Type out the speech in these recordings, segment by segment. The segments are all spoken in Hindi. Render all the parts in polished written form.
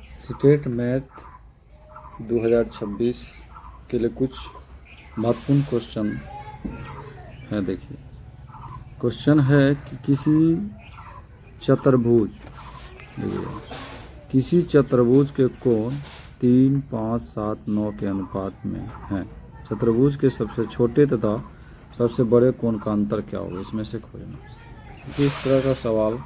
स्टेट मैथ 2026 के लिए कुछ महत्वपूर्ण क्वेश्चन है। देखिए, क्वेश्चन है कि चतुर्भुज किसी चतुर्भुज के कोण 3, 5, 7, 9 के अनुपात में हैं। चतुर्भुज के सबसे छोटे तथा सबसे बड़े कोण का अंतर क्या होगा, इसमें से खोजना। इस तरह का सवाल है।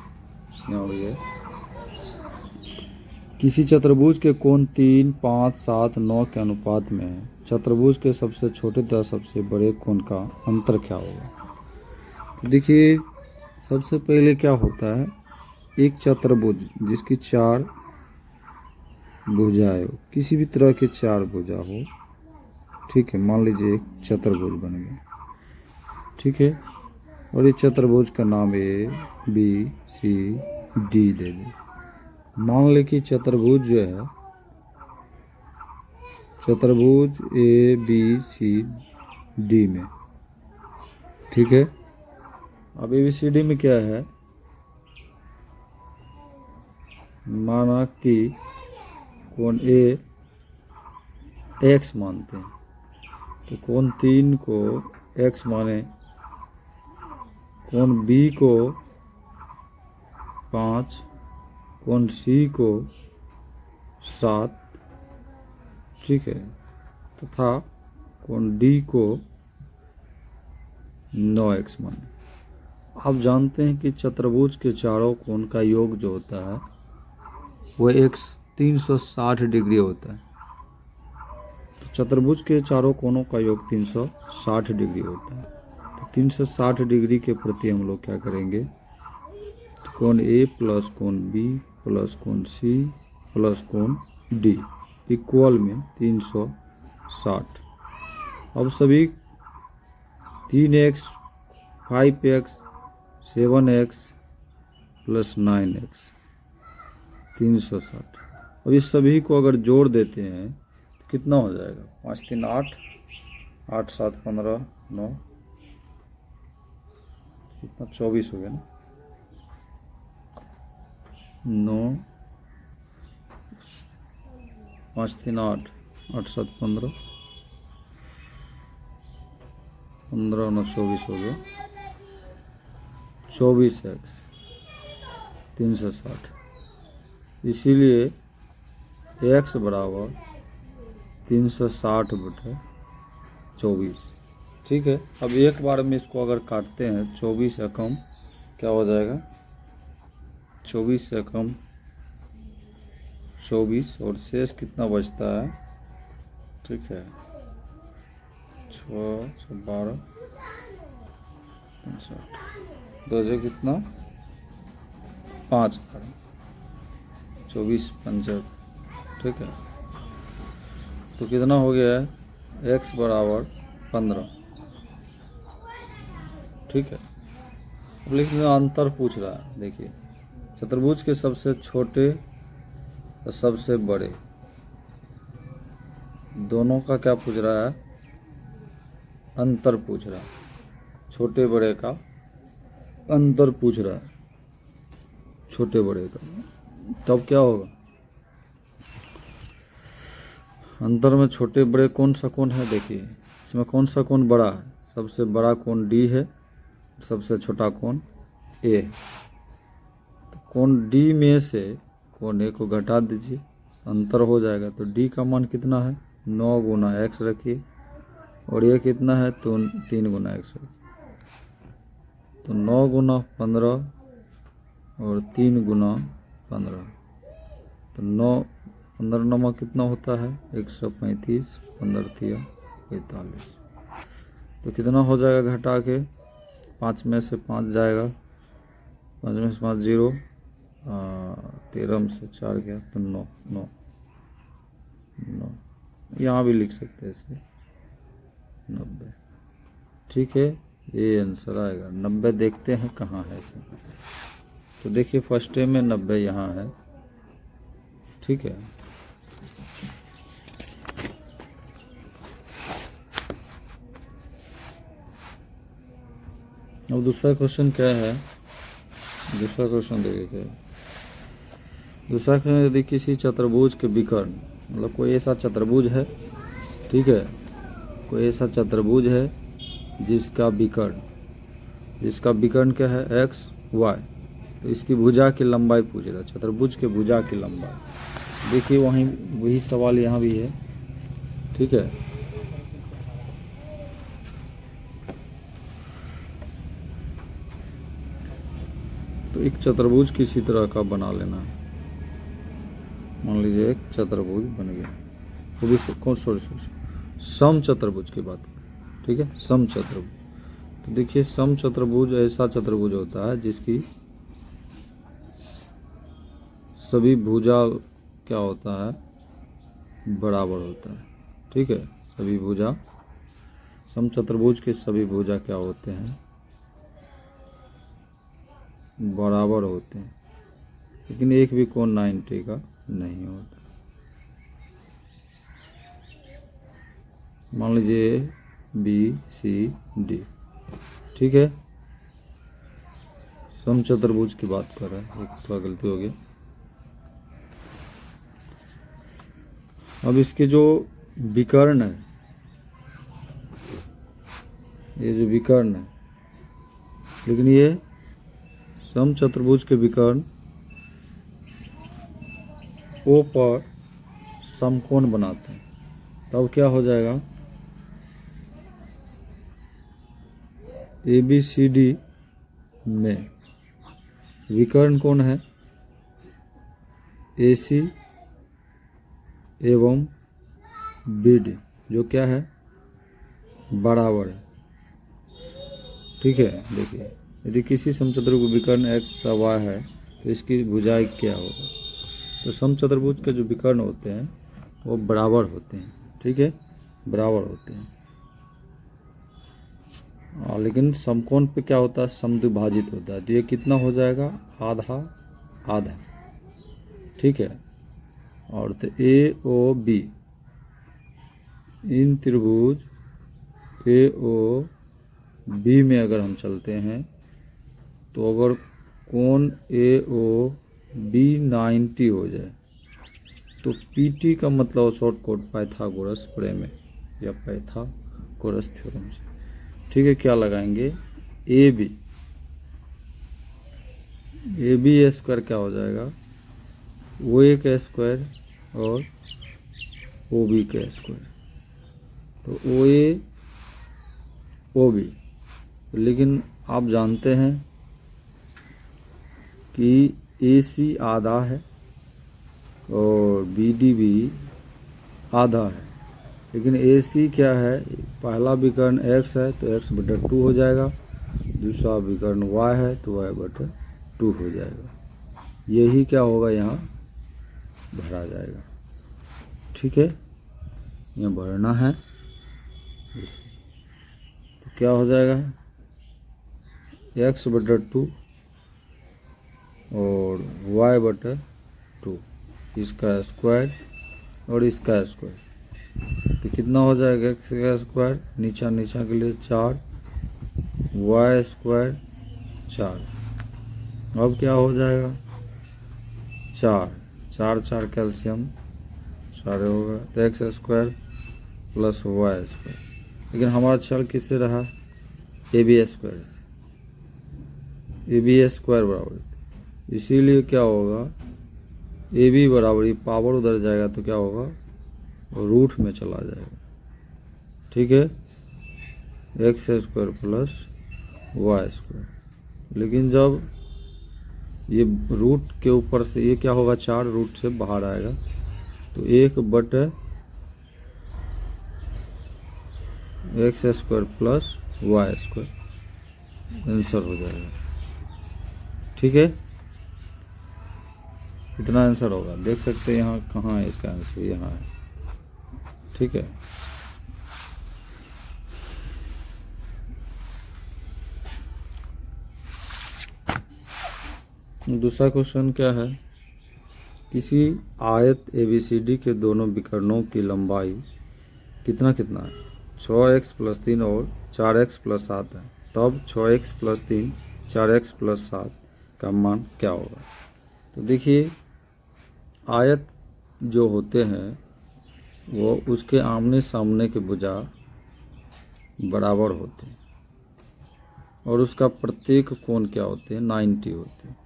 किसी चतुर्भुज के कोण 3, 5, 7, 9 के अनुपात में है। चतुर्भुज के सबसे छोटे तथा सबसे बड़े कोण का अंतर क्या होगा। देखिए, सबसे पहले क्या होता है, एक चतुर्भुज जिसकी 4 भुजाएं हो, किसी भी तरह के 4 भुजा हो, ठीक है। मान लीजिए एक चतुर्भुज बन गया, ठीक है। और इस चतुर्भुज का नाम ए, बी, सी, डी दे दें। मान लें कि चतुर्भुज जो है, चतुर्भुज ए, बी, सी, डी में, ठीक है। अब ए, बी, सी, डी में क्या है, माना कि कोण ए एक्स मानते हैं, तो कोण 3 को एक्स माने, कोण बी को 5, कोण सी को 7, ठीक है, तथा कोण डी को 9x माने। आप जानते हैं कि चतुर्भुज के चारों कोण का योग जो होता है वह 360 डिग्री होता है। तो चतुर्भुज के चारों कोणों का योग 360 डिग्री होता है। तो 360 डिग्री के प्रति हम लोग क्या करेंगे, तो कोण ए प्लस कोण बी प्लस कोण सी प्लस कोण डी इक्वल में 360। अब सभी 3x, 5x, 7x plus 9x 360। और इस सभी को अगर जोड़ देते हैं तो कितना हो जाएगा, 5, 3, 8, 8, 7, 15, 9, कितना 24 हो गया ना, 9, 5, 3, 8, 8, 7, 15, 15, 9, 24 हो गया, 24x 360। इसीलिए x बराबर 360/24, ठीक है। अब एक बार में इसको अगर काटते हैं, 24 से कम क्या हो जाएगा, 24 से कम 24, और शेष कितना बचता है, ठीक है, 6, 12, 65, 2 कितना 5, 24, 5, ठीक है। तो कितना हो गया है, x बराबर 15, ठीक है। अब लेकिन अंतर पूछ रहा है। देखिए, चतुर्भुज के सबसे छोटे और सबसे बड़े दोनों का क्या पूछ रहा है, अंतर पूछ रहा है। छोटे बड़े का अंतर पूछ रहा है, छोटे बड़े का। तब क्या होगा, अंतर में छोटे बड़े कौन सा कोण है। देखिए, इसमें कौन सा कोण बड़ा है, सबसे बड़ा कोण डी है, सबसे छोटा कोण ए है। तो कोण डी में से कोण ए को घटा दीजिए, अंतर हो जाएगा। तो डी का मान कितना है, 9 गुना x रखिए, और ये कितना है, तो 3 गुना x रखिए। तो 9 गुना 15 और 3 गुना 15, तो 9, 15 9 कितना होता है, 135, 15 3 45। तो कितना हो जाएगा घटा के, 5 में से 5 जाएगा, 5 में से 5 0, 13 में से 4 गया, तो 9 9 9। यहाँ भी लिख सकते हैं इसे 90, ठीक है। ये आंसर आएगा 90। देखते हैं कहाँ है इसे। तो देखिए, फर्स्ट में 90 यहाँ है, ठीक है। अब दूसरा क्वेश्चन क्या है, दूसरा क्वेश्चन देखिए, दूसरा क्वेश्चन, यदि किसी चतुर्भुज के विकर्ण, मतलब कोई ऐसा चतुर्भुज है, ठीक है, कोई ऐसा चतुर्भुज है जिसका विकर्ण क्या है, एक्स वाई, तो इसकी भुजा की लंबाई पूछ रहा है, चतुर्भुज के भुजा की लंबाई। देखिए वही सवाल यहाँ भी है, ठीक है। तो एक चतुर्भुज किसी तरह का बना लेना है। मान लीजिए एक चतुर्भुज बन गया, वो भी कौन सम चतुर्भुज की बात, ठीक है, सम चतुर्भुज। तो देखिए सम चतुर्भुज ऐसा चतुर्भुज होता है जिसकी सभी भुजा क्या होता है, बराबर होता है, ठीक है। सभी भुजा, सम चतुर्भुज के सभी भुजा क्या होते हैं, बराबर होते हैं, लेकिन एक भी कोण 90 का नहीं होता। मान लीजिए बी सी डी, ठीक है, सम चतुर्भुज की बात कर रहे हैं, एक थोड़ा गलती हो गई। अब इसके जो विकर्ण है, ये जो विकर्ण है, लेकिन ये सम चतुर्भुज के विकर्ण ओ पर समकोण बनाते हैं, तब क्या हो जाएगा, ए बी सी डी में विकर्ण कौन है, ए सी एवं बी डी, जो क्या है, बराबर है, ठीक है। देखिए यदि किसी समचतुर्भुज को विकर्ण एक्स तथा वाई है तो इसकी भुजाएं क्या होगा। तो समचतुर्भुज के जो विकर्ण होते हैं वो बराबर होते हैं, ठीक है, बराबर होते हैं। लेकिन समकोण पे क्या होता है, समद्विभाजित होता है, तो ये कितना हो जाएगा, आधा आधा, ठीक है। और तो ए ओ बी, इन त्रिभुज ए ओ बी में अगर हम चलते हैं तो अगर कोण ए ओ बी 90 हो जाए तो पीटी का मतलब शॉर्ट कोट पाइथागोरस प्रमेय या पाइथागोरस थ्योरम से, ठीक है। क्या लगाएंगे, ए बी स्क्वायर क्या हो जाएगा, ओ ए का स्क्वायर और ओ बी का स्क्वायर, तो ओ ए ओ बी। लेकिन आप जानते हैं कि ए सी आधा है और बी डी भी आधा है, लेकिन ए सी क्या है, पहला विकर्ण एक्स है तो एक्स बटा 2 हो जाएगा, दूसरा विकर्ण वाई है तो वाई बटा 2 हो जाएगा। यही क्या होगा, यहाँ भरा जाएगा, ठीक है, यहाँ भरना है। तो क्या हो जाएगा, एक्स बटा 2 और वाई बटा 2, इसका स्क्वायर और इसका स्क्वायर, तो कितना हो जाएगा, एक्स का स्क्वायर नीचा के लिए 4, वाई स्क्वायर 4, अब क्या हो जाएगा, 4 कैल्शियम 4 होगा, तो x square plus y square. लेकिन हमारा छल किससे रहा, ए बी स्क्वायर से, ए बी स्क्वायर बराबर, इसीलिए क्या होगा, ए बी बराबर, ये पावर उधर जाएगा तो क्या होगा, रूट में चला जाएगा, ठीक है, x square plus y square. लेकिन जब ये रूट के ऊपर से ये क्या होगा, 4 रूट से बाहर आएगा तो 1 बटे x square plus y square answer हो जाएगा, ठीक है। इतना आंसर होगा, देख सकते हैं यहाँ कहाँ है इसका आंसर, यहाँ है, ठीक है। दूसरा क्वेश्चन क्या है, किसी आयत ABCD के दोनों विकर्णों की लंबाई कितना है, 6x + 3 और 4x + 7 है, तब 6x + 3 4x + 7 का मान क्या होगा। तो देखिए आयत जो होते हैं वो उसके आमने सामने के भुजा बराबर होते हैं और उसका प्रत्येक कोण क्या होते हैं 90 होते हैं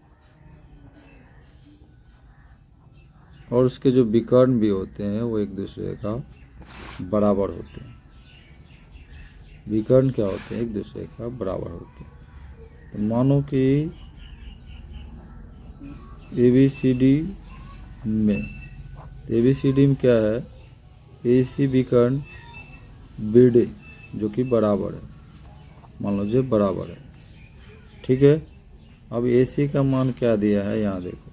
और उसके जो विकर्ण भी होते हैं वो एक दूसरे का बराबर होते हैं। विकर्ण क्या होते हैं? एक दूसरे का बराबर होते हैं। तो मानो कि ABCD में ABCD में क्या है? AC विकर्ण BD जो कि बराबर है, मान लीजिए बराबर है, ठीक है। अब AC का मान क्या दिया है यहाँ देखो,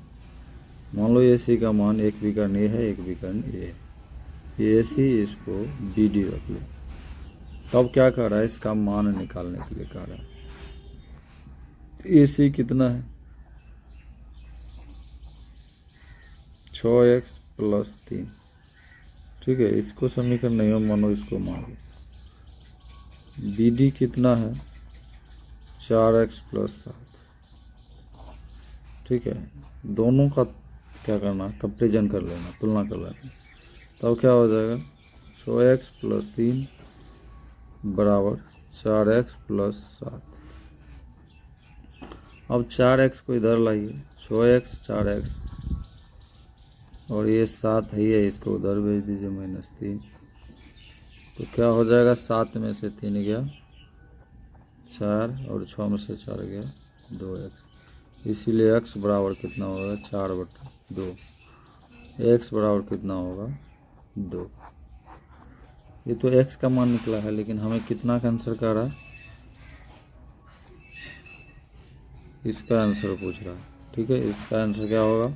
मान लो AC का मान एक विकर्ण A है, एक विकर्ण A है, ये AC इसको BD रख लो। तब क्या कर रहा है? इसका मान निकालने के लिए कह रहा है। AC कितना है? 6x + 3, ठीक है। इसको समीकरण नहीं हो, मानो इसको मान लो। BD कितना है? 4x + 7, ठीक है। दोनों का क्या करना? कंपेरिजन कर लेना, तुलना कर लेना। तब क्या हो जाएगा? 6x + 3 बराबर 4x + 7। अब 4x को इधर लाइए, 6x 4x और ये 7 है, इसको उधर भेज दीजिए -3। तो क्या हो जाएगा? 7 में से 3 गया 4 और 6 में से 4 गया 2x। इसीलिए x बराबर कितना होगा? 4/2। x बराबर कितना होगा? 2। ये तो x का मान निकला है, लेकिन हमें कितना का आंसर कर रहा है? इसका आंसर पूछ रहा है, ठीक है। इसका आंसर क्या होगा?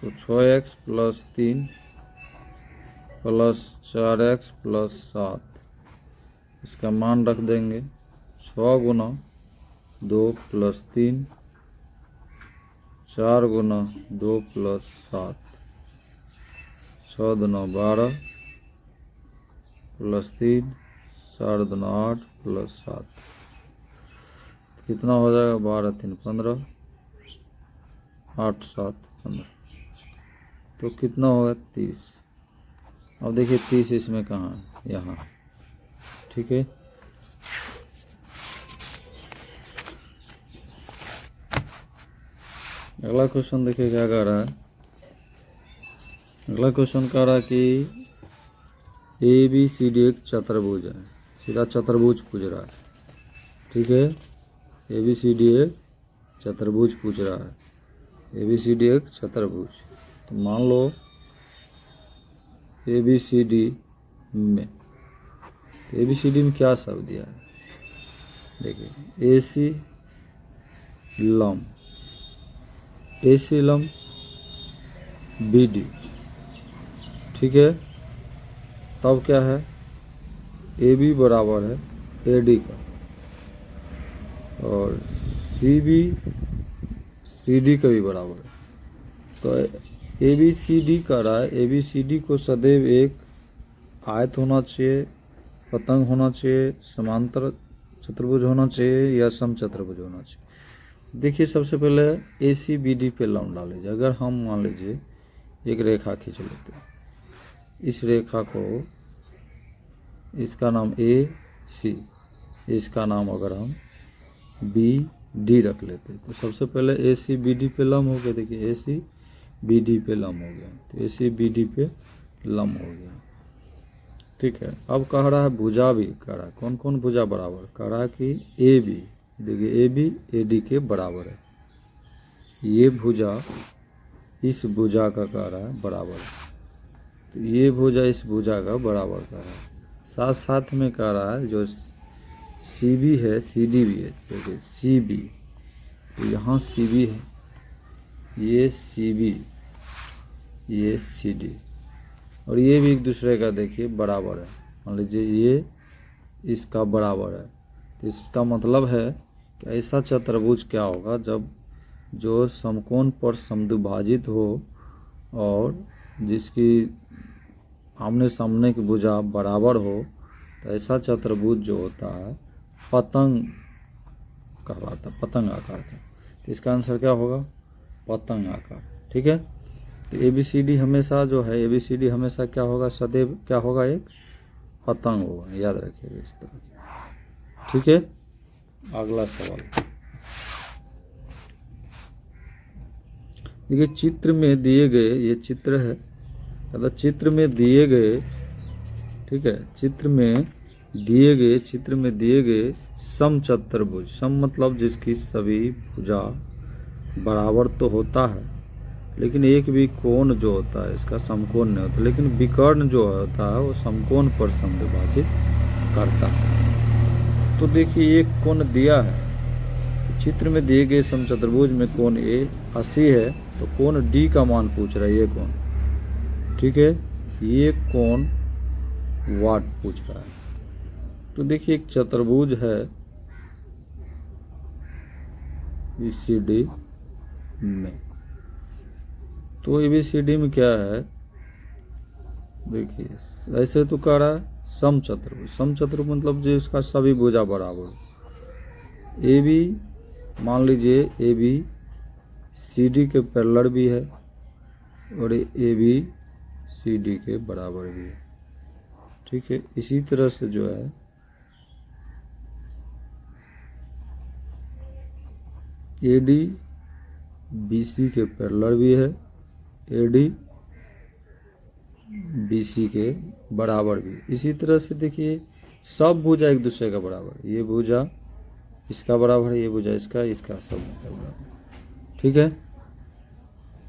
तो 6x + 3 + 4x + 7, इसका मान रख देंगे 6 गुना 2 + 3, 4 गुना 2 + 7, 6 दूना 12 + 3, 4 दूना 8 + 7, कितना हो जाएगा? 12 3 15, 8 7 15, तो कितना होगा? 30। अब देखिए 30 इसमें कहाँ है? यहाँ, ठीक है। अगला क्वेश्चन देखिए क्या कह रहा है। अगला क्वेश्चन कह रहा है कि ABCD एक चतुर्भुज है, सीधा चतुर्भुज पूछ रहा है, ठीक है। ABCD एक चतुर्भुज पूछ रहा है, ABCD एक चतुर्भुज। तो मान लो ABCD में, तो ABCD में क्या शब्द दिया है? देखिए AC लंब, AC लंब BD, ठीक है। तब क्या है? AB बराबर है AD का और CB CD का भी बराबर है। तो ABCD कह रहा है, ABCD को सदैव एक आयत होना चाहिए, पतंग होना चाहिए, समांतर चतुर्भुज होना चाहिए या समचतुर्भुज होना चाहिए। देखिए सबसे पहले ACBD पे लंब डाल लीजिए। अगर हम मान लीजिए एक रेखा खींच लेते हैं, इस रेखा को, इसका नाम AC, इसका नाम अगर हम BD रख लेते हैं, तो सबसे पहले ACBD पे लंब हो गया। देखिए ACBD पे लंब हो गया, तो ACBD पे लंब हो गया, ठीक है। अब कह रहा है भुजा भी कह रहा है, कौन कौन भुजा बराबर? कह रहा है कि AB, देखिए AB AD के बराबर है। ये भुजा इस भुजा का कह रहा है बराबर है, तो ये भुजा इस भुजा का बराबर कह रहा है। साथ साथ में कह रहा है जो CB है CD भी है। देखिए CB, तो यहाँ CB है, ये CB, ये CD, और ये भी एक दूसरे का देखिए बराबर है। मान लीजिए ये इसका बराबर है, तो इसका मतलब है कि ऐसा चतुर्भुज क्या होगा जब जो समकोण पर समद्विभाजित हो और जिसकी आमने सामने की भुजा बराबर हो, तो ऐसा चतुर्भुज जो होता है पतंग कहलाता है, पतंग आकार का। तो इसका आंसर क्या होगा? पतंग आकार। ठीक है, तो ABCD हमेशा जो है, ABCD हमेशा क्या होगा, सदैव क्या होगा, एक पतंग होगा, याद रखिएगा इस तरह। ठीक है, अगला सवाल देखिए, चित्र में दिए गए, ये चित्र है, मतलब चित्र में दिए गए, ठीक है, चित्र में दिए गए समचतुर्भुज, सम मतलब जिसकी सभी भुजा बराबर तो होता है, लेकिन एक भी कोण जो होता है इसका समकोण नहीं होता, लेकिन विकर्ण जो होता है वो समकोण पर समद्विभाजित करता है। तो देखिए, एक कोण दिया है, चित्र में दिए गए समचतुर्भुज में कोण A 80 है, तो कोण D का मान पूछ रहा है, ये कोण। ठीक है, ये कोण वाट पूछ रहा है। तो देखिए, एक चतुर्भुज है ABCD में, तो ABCD में क्या है, देखिए ऐसे तो कह रहा है समचतुर्भुज, समचतुर्भुज मतलब जो इसका सभी भुजा बराबर। AB मान लीजिए ABCD के पैरेलल भी है और ABCD के बराबर भी है। ठीक है, इसी तरह से जो है AD BC के पैरेलल भी है, AD BC के बराबर भी। इसी तरह से देखिए, सब भुजा एक दूसरे का बराबर, ये भुजा इसका बराबर है, ये भुजा इसका, इसका सब भुजा बराबर। ठीक है,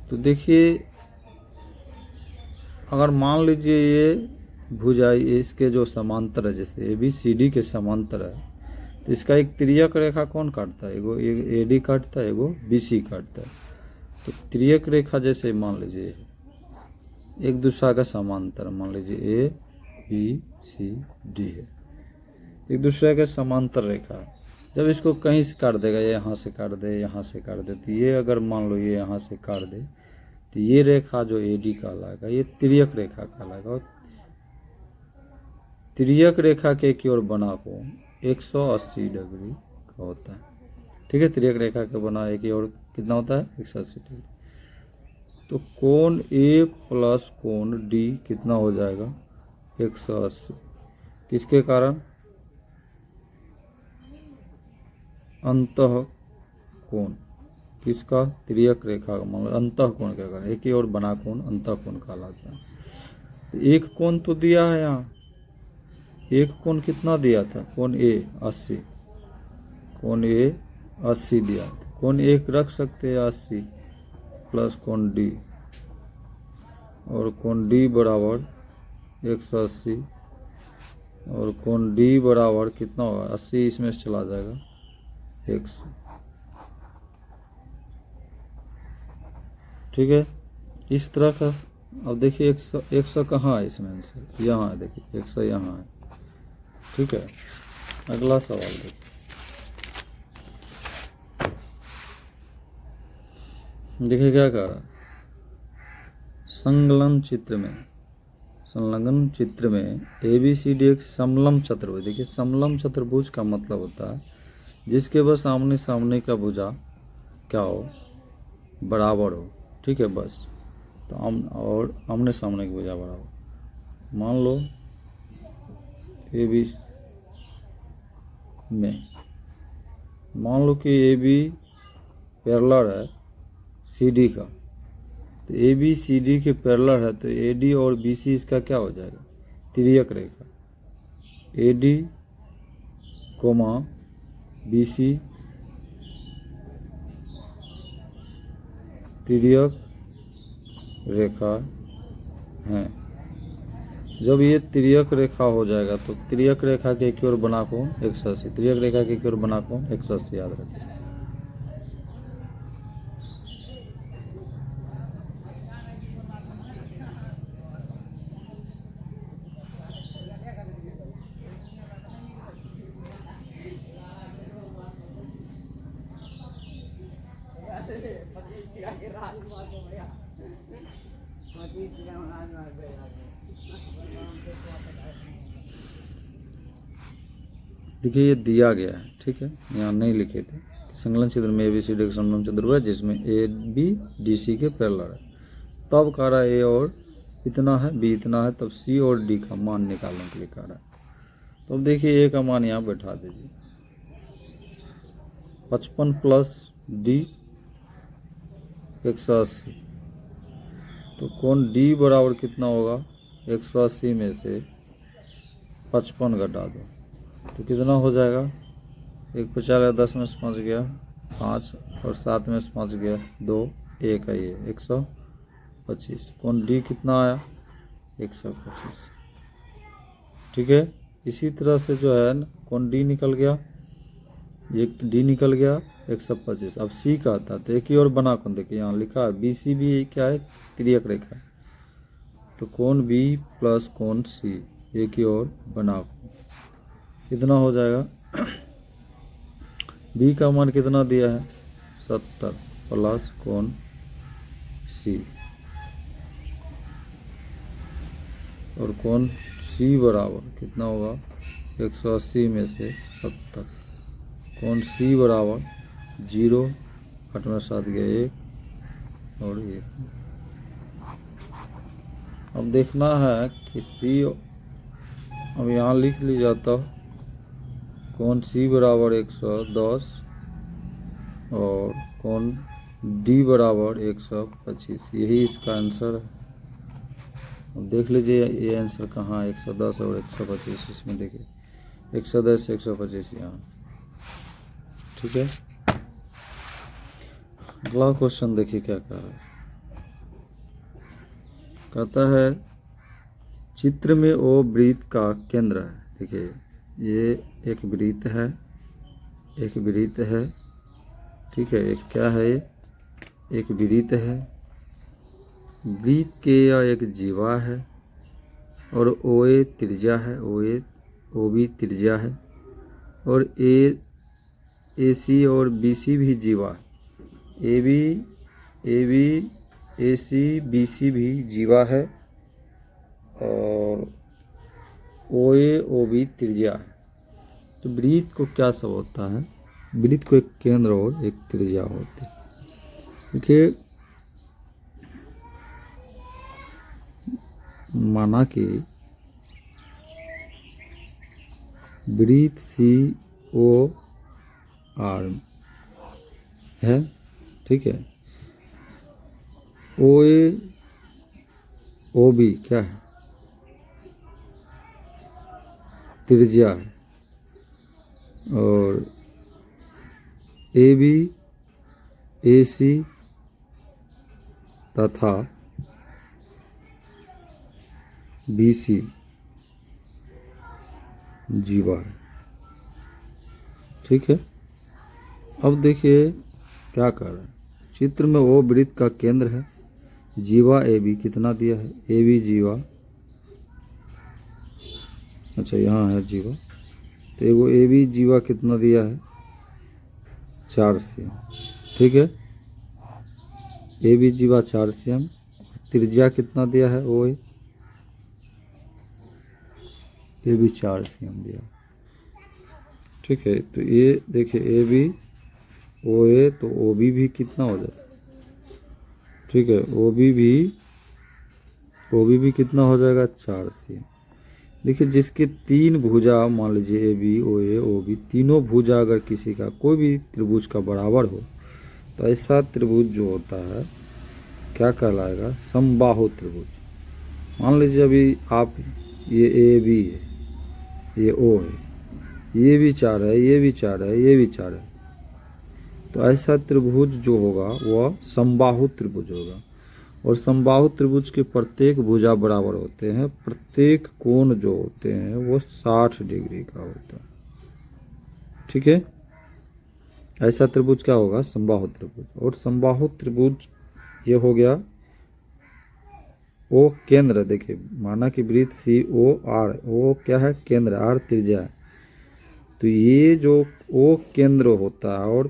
तो देखिए, अगर मान लीजिए ये भुजा इसके जो समांतर है, जैसे ABCD के समांतर है, तो इसका एक तिर्यक रेखा कौन काटता है, एगो AD काटता है, एगो BC काटता है। तो तिर्यक रेखा जैसे मान लीजिए एक दूसरा का समांतर, मान लीजिए ABCD है, एक दूसरे के समांतर रेखा है। जब इसको कहीं से काट देगा, यहाँ से काट दे, यहाँ से काट दे, तो ये अगर मान लो ये यहाँ से काट दे, तो ये रेखा जो AD कहलाएगा, ये तिर्यक रेखा कहलाएगा। और तिर्यक रेखा के की ओर बना कोण 180 डिग्री का होता है। ठीक है, तिर्यक रेखा के बना एक की ओर कितना होता है, 180 डिग्री। तो कोण A प्लस कोण D कितना हो जाएगा, 180। किसके कारण, अंतः कोण, किसका, तिर्यक रेखा का मतलब अंतः कोण के कारण, एक ही और बना कोण अंतः कोण कहलाता है। तो एक कोण तो दिया है यहाँ, एक कोण कितना दिया था, कोण A 80, कोण A 80 दिया था, कोण एक रख सकते हैं 80 प्लस कोण D, और कोण D बराबर 180, और कोण D बराबर कितना होगा, 80 इसमें से चला जाएगा 100। ठीक है, इस तरह का। अब देखिए 100 कहाँ है इसमें से, यहाँ है, देखिए 100 यहाँ है। ठीक है, अगला सवाल देखिए, देखिए क्या कह रहा, संलग्न चित्र में ABCD एक समलंब चतुर्भुज। देखिए, समलंब चतुर्भुज का मतलब होता है जिसके बस आमने सामने का भुजा क्या हो, बराबर हो। ठीक है, बस तो और आमने सामने की भुजा बराबर। मान लो AB में, मान लो कि AB पैरेलल है CD का, तो ABCD के पैरेलल है, तो AD और BC इसका क्या हो जाएगा, तिर्यक रेखा। AD कोमा BC तिर्यक रेखा है। जब ये तिर्यक रेखा हो जाएगा, तो तिर्यक रेखा के एक ओर बना कोण 180, तिर्यक रेखा के एक ओर बना कोण 180, याद रखिए। देखिए, ये दिया गया है, ठीक है, यहाँ नहीं लिखे थे, संलग्न चित्र में ABCD एक समलंब चतुर्भुज जिसमें ABDC के पैरेलल है। तब कह रहा है A और इतना है, B इतना है, तब C और D का मान निकालने के लिए कह रहा है। तो अब देखिए A का मान यहाँ बैठा दीजिए, 55 प्लस D 180। तो कोण D बराबर कितना होगा, 180 में से 55 घटा दो तो कितना हो जाएगा, 1 पे 4 10 में से 5 गया 5 और 7 में से 5 गया 2, 1 है ये 125। कोण D कितना आया, 125। ठीक है, इसी तरह से जो है कोण D निकल गया, एक D निकल गया 125। अब C का आता है तो एक ही और बना कोण, देखिए यहाँ लिखा है BC भी क्या है, तिर्यक रेखा है। तो कोण B प्लस कोण C एक ही और बना कोण, कितना हो जाएगा, B का मान कितना दिया है 70 प्लस कोण C और कोण C बराबर कितना होगा, 180 में से 70। कोण C बराबर 0, 8 में 7 गया 1 और ये। अब देखना है कि C, अब यहाँ लिख ली जाता, कोण C बराबर 110 और कोण D बराबर 125, यही इसका आंसर है। अब देख लीजिए ये आंसर कहाँ है, 110 और 125, इसमें देखिए 110 125 यहाँ। ठीक है, अगला क्वेश्चन देखिए क्या कह रहा है, कहता है चित्र में ओ वृत्त का केंद्र है। देखिए ये एक वृत्त है, एक वृत्त है, ठीक है, एक क्या है, एक वृत्त है, वृत्त के यह एक जीवा है और OA त्रिज्या है, OB त्रिज्या है और AC और BC भी जीवा है, AB AC BC भी जीवा है और OA OB त्रिज्या है। तो वृत्त को क्या सब होता है, वृत्त को एक केंद्र और एक त्रिज्या होती है। देखिए माना कि वृत्त COR है, ठीक है, OA OB क्या है, त्रिज्या है और AB AC तथा BC जीवा है। ठीक है, अब देखिए क्या कर रहा है, चित्र में वो वृत्त का केंद्र है, जीवा AB कितना दिया है, AB जीवा, अच्छा यहाँ है जीवा, तो एगो AB जीवा कितना दिया है 4 cm। ठीक है, AB जीवा 4 cm, त्रिज्या कितना दिया है OA, AB 4 cm दिया। ठीक है, तो ये देखिए AB OA तो OB भी कितना हो जाए, ठीक है, OB भी कितना हो जाएगा 4 cm। देखिए जिसके 3 भुजा, मान लीजिए AB OA OB तीनों भुजा अगर किसी का कोई भी त्रिभुज का बराबर हो तो ऐसा त्रिभुज जो होता है क्या कहलाएगा, समबाहु त्रिभुज। मान लीजिए अभी आप ये AB है, ये O है, ये भी 4 है, ये भी 4 है, ये भी 4 है, तो ऐसा त्रिभुज जो होगा वह समबाहु त्रिभुज होगा। और समबाहु त्रिभुज के प्रत्येक भुजा बराबर होते हैं, प्रत्येक कोण जो होते हैं वो 60 डिग्री का होता है। ठीक है, ऐसा त्रिभुज क्या होगा, समबाहु त्रिभुज। और समबाहु त्रिभुज ये हो गया ओ केंद्र, देखिए माना कि वृत्त COR, ओ क्या है केंद्र, R त्रिज्या है, तो ये जो ओ केंद्र होता है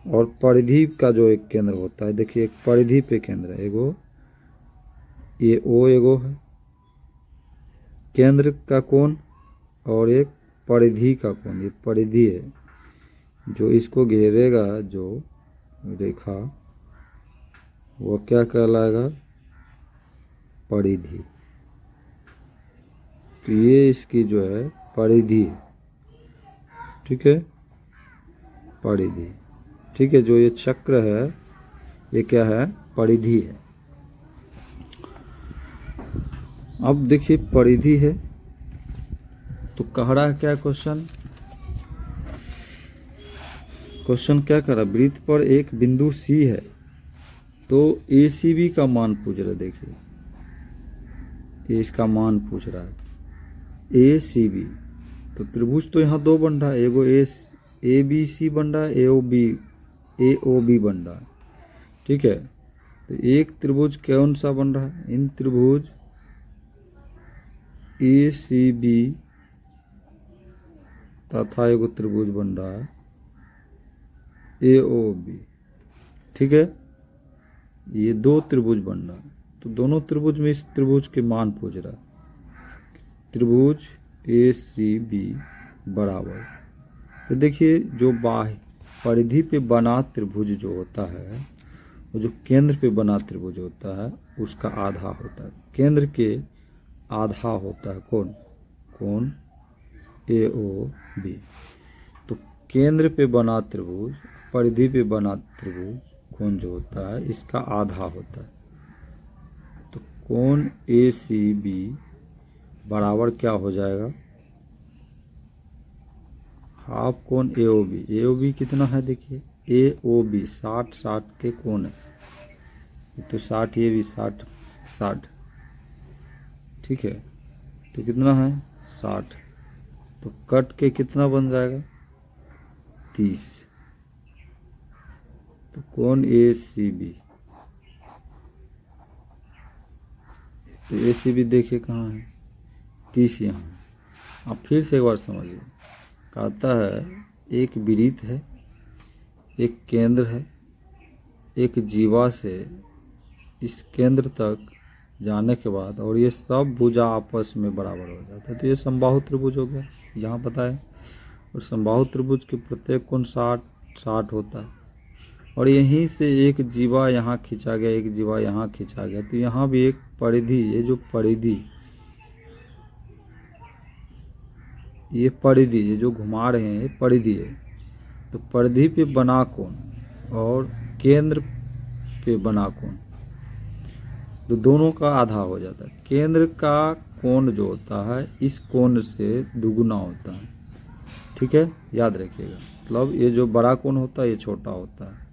और परिधि का जो एक केंद्र होता है, देखिए एक परिधि पे केंद्र है, एगो ये O एगो है केंद्र का कोण और एक परिधि का कोण, ये परिधि है, जो इसको घेरेगा जो रेखा वो क्या कहलाएगा, परिधि। तो ये इसकी जो है परिधि है, ठीक है, परिधि, ठीक है। जो ये चक्र है ये क्या है, परिधि है। अब देखिए परिधि है तो कह रहा है क्या क्वेश्चन, क्वेश्चन क्या कर रहा है, वृत्त पर एक बिंदु सी है तो ACB का मान पूछ रहा है। देखिए ये इसका मान पूछ रहा है ACB। तो त्रिभुज तो यहाँ दो बन रहा है, एगो ABC बन रहा है, AOB बन रहा है, ठीक है। तो एक त्रिभुज कौन सा बन रहा है, इन त्रिभुज ACB तथा एगो त्रिभुज बन रहा है AOB, ठीक है। ये दो त्रिभुज बन रहा है, तो दोनों त्रिभुज में इस त्रिभुज के मान पूछ रहा है। त्रिभुज ACB बराबर, तो देखिए जो बाह्य परिधि पे बना त्रिभुज जो होता है वो जो केंद्र पे बना त्रिभुज होता है उसका आधा होता है, केंद्र के आधा होता है कौन, कौन AOB। तो केंद्र पे बना त्रिभुज, परिधि पे बना त्रिभुज कोण जो होता है इसका आधा होता है। तो कोण ACB बराबर क्या हो जाएगा, हाफ कोण AOB। AOB कितना है देखिए, AOB 60 के कोण है, तो 60, ये भी 60, ठीक है। तो कितना है 60, तो कट के कितना बन जाएगा 30। तो कोण ACB, तो ACB देखिए कहाँ है 30 यहाँ। अब फिर से एक बार समझिए, कहता है एक वृत्त है, एक केंद्र है, एक जीवा से इस केंद्र तक जाने के बाद और ये सब भुजा आपस में बराबर हो जाता है, तो ये समबाहु त्रिभुज हो गया यहाँ बताए। और समबाहु त्रिभुज के प्रत्येक कोण 60 होता है, और यहीं से एक जीवा यहाँ खींचा गया, एक जीवा यहाँ खींचा गया, तो यहाँ भी एक परिधि, ये जो परिधि, ये परिधि, ये जो घुमा रहे हैं ये परिधि है। तो परिधि पे बना कोण और केंद्र पे बना कोण, तो दोनों का आधा हो जाता है। केंद्र का कोण जो होता है इस कोण से दुगुना होता है, ठीक है, याद रखिएगा। मतलब ये जो बड़ा कोण होता है ये छोटा होता है।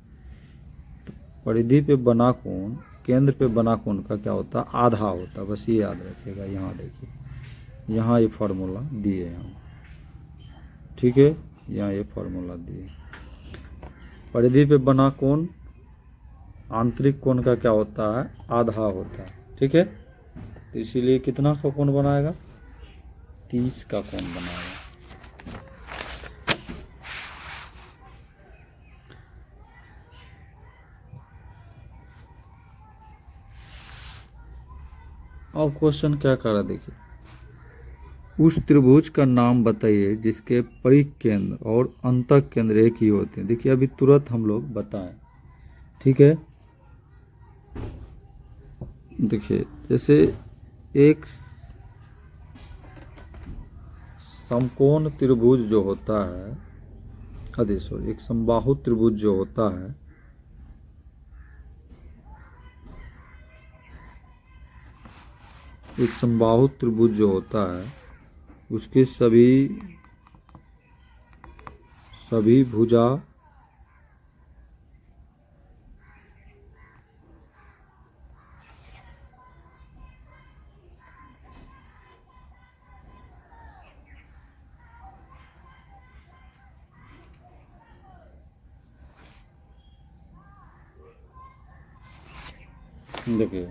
तो परिधि पे बना कोण केंद्र पे बना कोण का क्या होता है, आधा होता है, बस ये याद रखिएगा। यहाँ देखिए, यहाँ ये फार्मूला दिए हैं, ठीक है, यहाँ ये फार्मूला दिए। परिधि पे बना कोण आंतरिक कोण का क्या होता है, आधा होता है, ठीक है। तो इसीलिए कितना का कोण बनाएगा, 30 का कोण बनाएगा। अब क्वेश्चन क्या कर रहा है देखिए, उस त्रिभुज का नाम बताइए जिसके परिकेंद्र और अंतः केंद्र एक ही होते हैं। देखिए अभी तुरंत हम लोग बताएं, ठीक है। देखिए जैसे एक समकोण त्रिभुज जो होता है, एक समबाहु त्रिभुज जो होता है, एक समबाहु त्रिभुज जो होता है उसके सभी भुजा देखिए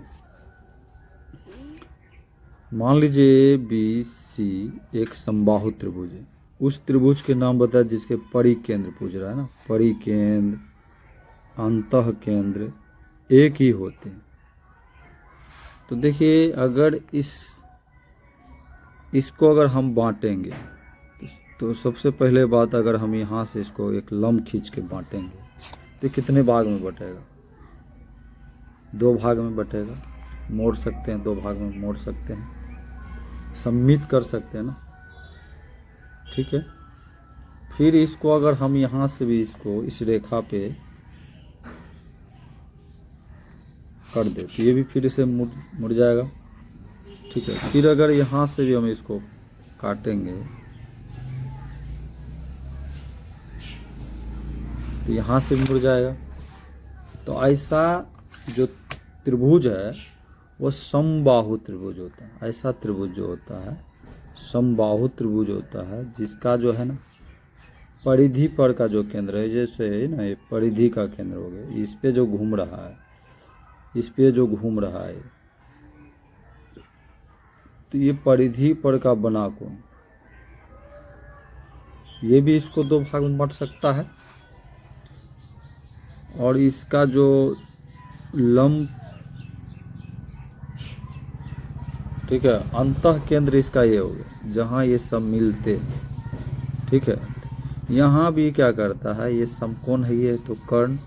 मान लीजिए ABC एक समबाहु त्रिभुज है, उस त्रिभुज के नाम बताए जिसके परिकेंद्र पूछ रहा है ना, परिकेंद्र अंतः केंद्र एक ही होते हैं। तो देखिए अगर इसको अगर हम बांटेंगे तो सबसे पहले बात, अगर हम यहाँ से इसको एक लंब खींच के बांटेंगे तो कितने भाग में बटेगा? 2 भाग में बटेगा। मोड़ सकते हैं, 2 भाग में मोड़ सकते हैं, सम्मिलित कर सकते हैं ना, ठीक है। फिर इसको अगर हम यहाँ से भी इसको इस रेखा पे कर दे तो ये भी फिर से मुड़ जाएगा, ठीक है। फिर अगर यहाँ से भी हम इसको काटेंगे तो यहाँ से मुड़ जाएगा। तो ऐसा जो त्रिभुज है वो समबाहु त्रिभुज होता है। ऐसा त्रिभुज जो होता है समबाहु त्रिभुज होता है, जिसका जो है ना परिधि पर का जो केंद्र है, जैसे ना ये परिधि का केंद्र हो गया, इस पे जो घूम रहा है, इस पे जो घूम रहा है, तो ये परिधि पर का बना कोण, ये भी इसको 2 भाग में बांट सकता है। और इसका जो लंब, ठीक है, अंतः केंद्र इसका ये हो गया जहाँ ये सब मिलते हैं, ठीक है। यहाँ भी क्या करता है, ये समकोण है, ये तो कर्ण,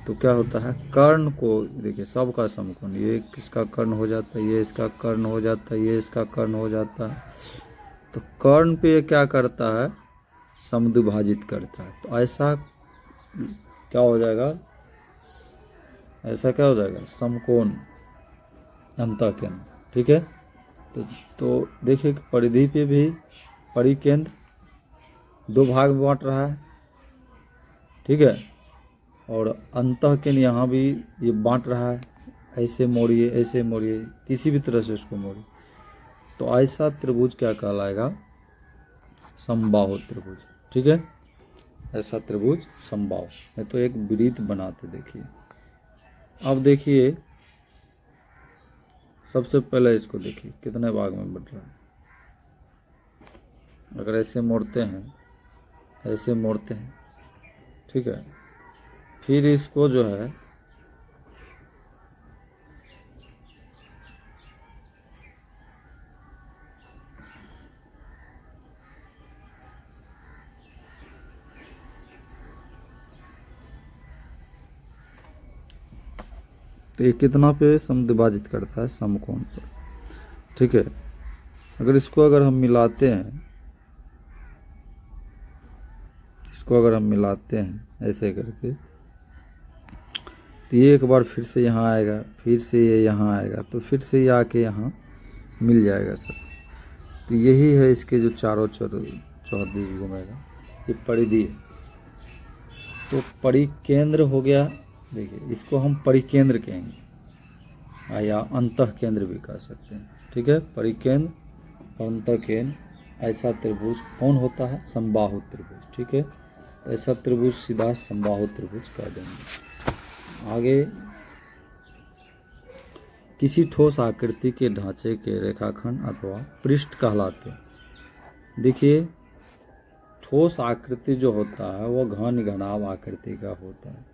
तो क्या होता है कर्ण को देखिए सबका समकोण, ये किसका कर्ण हो जाता है, ये इसका कर्ण हो जाता है, ये इसका कर्ण हो जाता है। तो कर्ण पे ये क्या करता है, समद्विभाजित करता है। तो ऐसा क्या हो जाएगा, ऐसा क्या हो जाएगा, समकोण अंतः केंद्र, ठीक है। तो देखिए परिधि पे भी परिकेंद्र 2 भाग में बांट रहा है, ठीक है। और अंतः केंद्र यहाँ भी ये बांट रहा है, ऐसे मोड़िए, ऐसे मोड़िए, किसी भी तरह से इसको मोड़िए। तो ऐसा त्रिभुज क्या कहलाएगा, समबाहु त्रिभुज, ठीक है। ऐसा त्रिभुज समबाहु है। तो एक वृत्त बनाते देखिए। अब देखिए सबसे पहले इसको देखिए कितने भाग में बट रहा है। अगर ऐसे मोड़ते हैं, ऐसे मोड़ते हैं, ठीक है। फिर इसको जो है तो ये कितना पे समद्विभाजित करता है, समकोण पर, ठीक है। अगर इसको अगर हम मिलाते हैं, इसको अगर हम मिलाते हैं ऐसे करके, तो ये एक बार फिर से यहाँ आएगा, फिर से ये यहाँ आएगा, तो फिर से ये आके यहाँ मिल जाएगा सब। तो यही है इसके जो चारों चौहद्दी घूमेगा, ये परिधि है। तो परिकेंद्र हो गया, देखिए इसको हम परिकेंद्र कहेंगे या अंतः केंद्र भी कह सकते हैं, ठीक है। परिकेंद्र और अंतः केंद्र, ऐसा त्रिभुज कौन होता है, समबाहु त्रिभुज, ठीक है। तो ऐसा त्रिभुज सीधा समबाहु त्रिभुज कह देंगे। आगे किसी ठोस आकृति के ढांचे के रेखाखंड अथवा पृष्ठ कहलाते हैं। देखिए ठोस आकृति जो होता है वो घन घनाभ आकृति का होता है।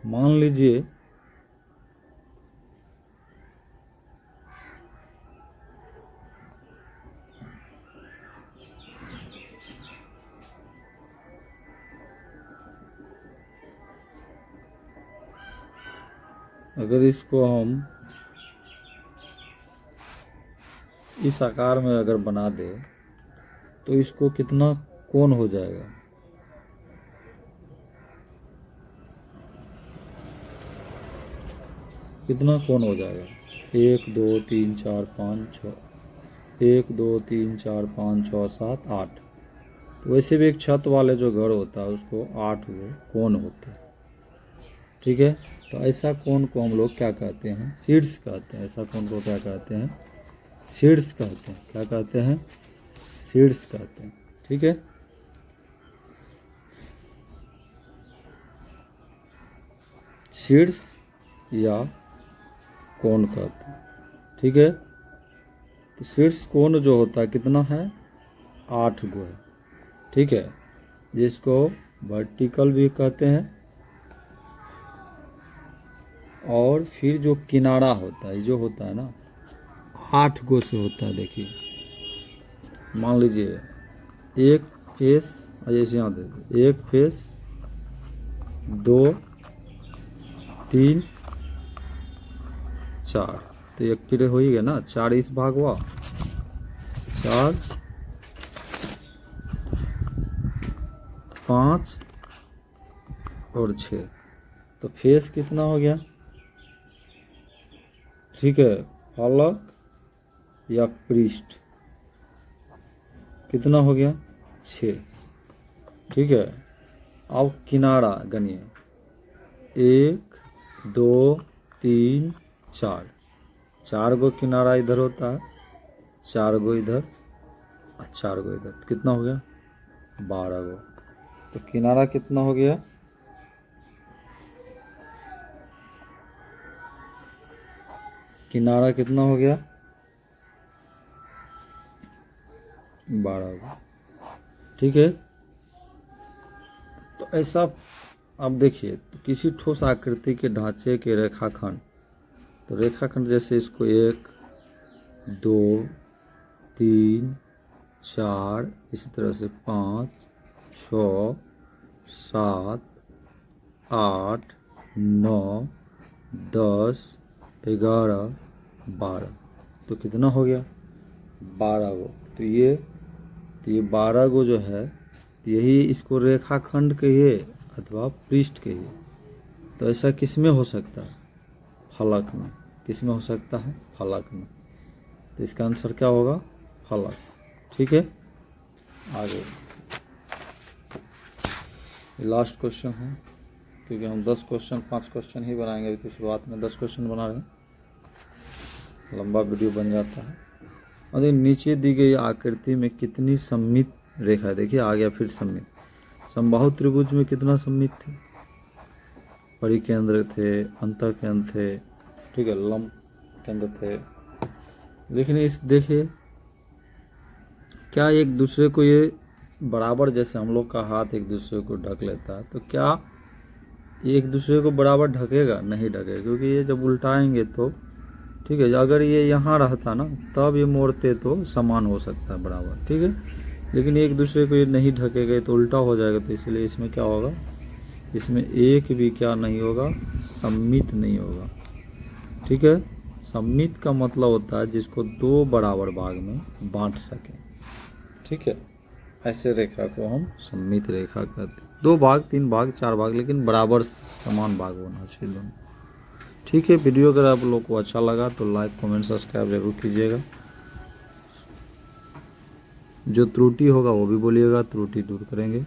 मान लीजिए अगर इसको हम इस आकार में अगर बना दे तो इसको कितना कोण हो जाएगा, कितना कोण हो जाएगा, 1 2 3 4 5 6, 1 2 3 4 5 6 7 8। तो वैसे भी एक छत वाले जो घर होता है उसको 8 वो कोण होते हैं, ठीक है। तो ऐसा कोण को हम लोग क्या कहते हैं, शीर्ष कहते हैं। ऐसा कोण को क्या कहते हैं, शीर्ष कहते हैं। क्या कहते हैं, शीर्ष कहते हैं, ठीक है। शीर्ष या कोण कहते हैं, ठीक है। तो शीर्ष कोण जो होता है कितना है, 8 गो है, ठीक है। जिसको वर्टिकल भी कहते हैं। और फिर जो किनारा होता है, जो होता है ना 8 गो से होता है। देखिए मान लीजिए एक फेस, ऐसे यहाँ दे, एक फेस, 2, 3, 4, तो एक फिर हो ही गया ना, 4 इस भाग हुआ, 4, 5 और 6, तो फेस कितना हो गया, ठीक है, फलक या पृष्ठ कितना हो गया, 6, ठीक है। अब किनारा गनिए, 1, 2, 3, 4, 4 गो किनारा इधर होता है, 4 गो इधर और 4 गो इधर, तो कितना हो गया, 12 गो। तो किनारा कितना हो गया, किनारा कितना हो गया, 12 गो, ठीक है। तो ऐसा अब देखिए, तो किसी ठोस आकृति के ढांचे के रेखाखंड, तो रेखाखंड जैसे इसको 1, 2, 3, 4, इसी तरह से 5, 6, 7, 8, 9, 10, 11, 12, तो कितना हो गया, 12 गो। तो ये 12 गो जो है, यही इसको रेखाखंड कहिए अथवा पृष्ठ कहिए। तो ऐसा किस में हो सकता है, फलक में। किस में हो सकता है, फलक में। तो इसका आंसर क्या होगा, फलक, ठीक है। आगे लास्ट क्वेश्चन है, क्योंकि हम 10 क्वेश्चन 5 क्वेश्चन ही बनाएंगे, अभी तो शुरुआत में 10 क्वेश्चन बना रहे हैं, लंबा वीडियो बन जाता है। और नीचे दी गई आकृति में कितनी सममित रेखा है, देखिए आ गया फिर सममित। समबाहु त्रिभुज में कितना सममित थे, परिकेंद्र थे, अंतःकेंद्र थे, ठीक है, लंब केंद्र थे। लेकिन इस देखिए, क्या एक दूसरे को ये बराबर, जैसे हम लोग का हाथ एक दूसरे को ढक लेता है, तो क्या ये एक दूसरे को बराबर ढकेगा, नहीं ढकेगा, क्योंकि ये जब उल्टाएंगे तो, ठीक है, अगर ये यहाँ रहता ना तब ये मोड़ते तो समान हो सकता है बराबर, ठीक है। लेकिन एक दूसरे को ये नहीं ढकेगा तो उल्टा हो जाएगा, तो इसलिए इसमें क्या होगा, इसमें एक भी क्या नहीं होगा, सममित नहीं होगा, ठीक है। सममित का मतलब होता है जिसको 2 बराबर भाग में बांट सकें, ठीक है। ऐसे रेखा को हम सममित रेखा कहते हैं। 2 भाग, 3 भाग, 4 भाग, लेकिन बराबर समान भाग होना चाहिए दोनों, ठीक है। वीडियो अगर आप लोग को अच्छा लगा तो लाइक, कमेंट, सब्सक्राइब जरूर कीजिएगा। जो त्रुटि होगा वो भी बोलिएगा, त्रुटि दूर करेंगे।